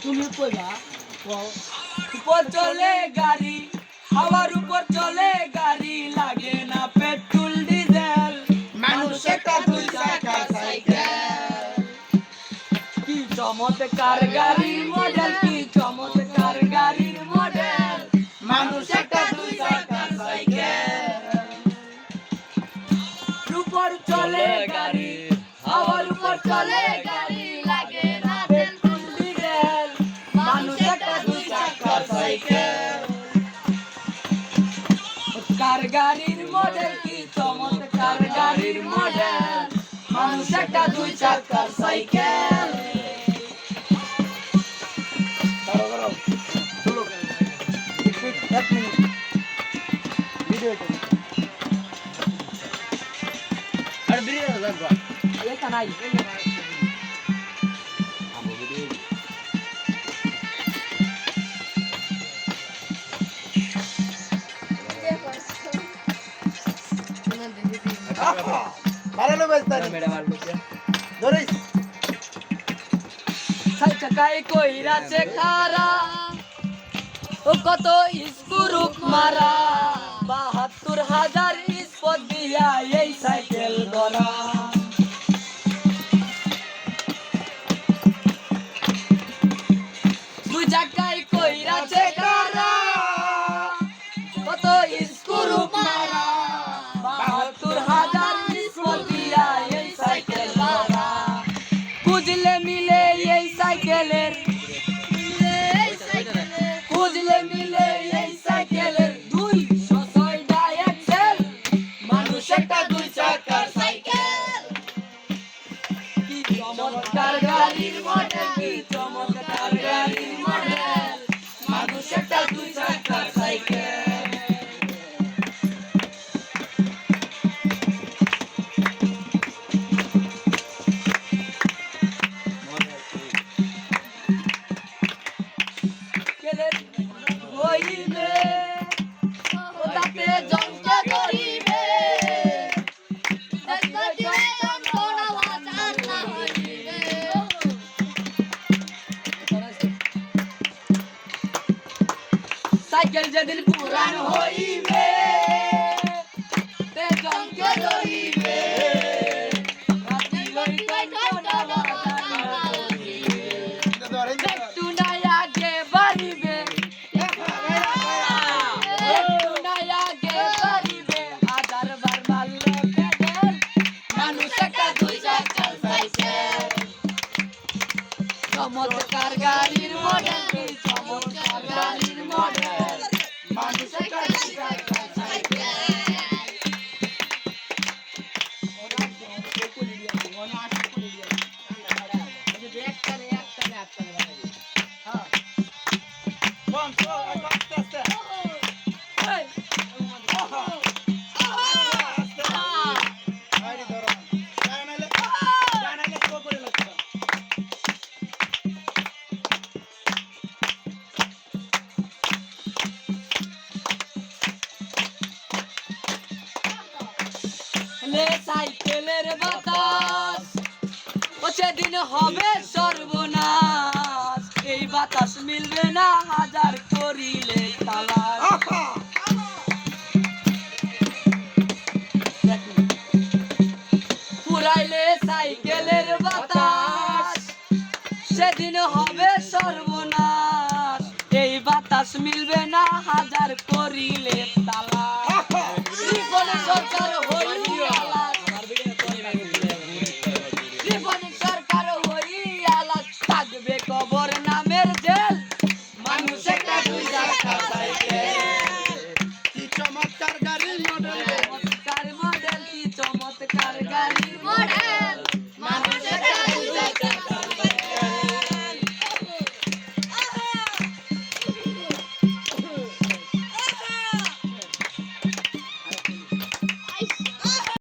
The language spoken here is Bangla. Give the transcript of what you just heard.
তুমি কইবা উপর চলে গাড়ি হাওয়ার উপর চলে গাড়ি লাগে না পেট্রোল ডিজেল মানুষ একটা দুই চাকার সাইকেল কি চমৎকার গাড়ির মডেল কি চমৎকার গাড়ির মডেল মানুষ একটা দুই চাকার সাইকেল উপর চলে গাড়ি হাওয়ার উপর চলে গাড়ি লাগে না পেট্রোল ডিজেল মানুষ একটা দুই চাকার সাইকেল কার গাড়ির মডেল কি চমৎকার গাড়ির মডেল মানুষ একটা দুই চাকার সাইকেল এক মিনিট ভিডিও আর ভিডিও লাগবা এটা নাই ভালো বেস্তানি ম্যাডাম আর বলছে ধরিস সাই চাকাই কইরাছে খারা ও কত স্কুরুপ মারা ৭২,০০০ স্পট দিয়া এই সাইকেল গড়া দুই চাকাই কইরাছে খারা কত স্কুরুপ মারা ৭২,০০০ স্পট দিয়া এই সাইকেল গড়া বুঝলে মিলে এই সাইকেলের বুঝলে মিলে এই সাইকেলের ২০৬টা এক্সেল মানুষ একটা দুই চাকার সাইকেল কি চমৎকার গাড়ির মডেল কি চমৎকার গাড়ির মডেল মানুষ একটা দুই চাকার সাইকেল হইবে ও তাতে জমকে ধরিবে সাইকেল যেদিন পুরান হইবে তে জমকে ধরিবে রাতি লইতে একটু নাই আগে বাড়িবে একটু নাই আগে বাড়িবে হাজার বার মারলে পেডেল মানুষ একটা দুই চাকার সাইকেল চমৎকার গাড়ির মডেল কি চমৎকার গাড়ির মডেল মানুষ একটা দুই চাকার সাইকেল বম সো আস্তে আস্তে আরে ধরো জানালে সো করে লাগবে লে সাইকেলের বাতাস ও সেদিন হবে সর্বনাশ এই বাতাস মিলবে না হাজার করিলে তালাশ পুরাইলে সাইকেলের বাতাস সেদিন হবে সর্বনাশ এই বাতাস মিলবে না হাজার করিলে তালাশ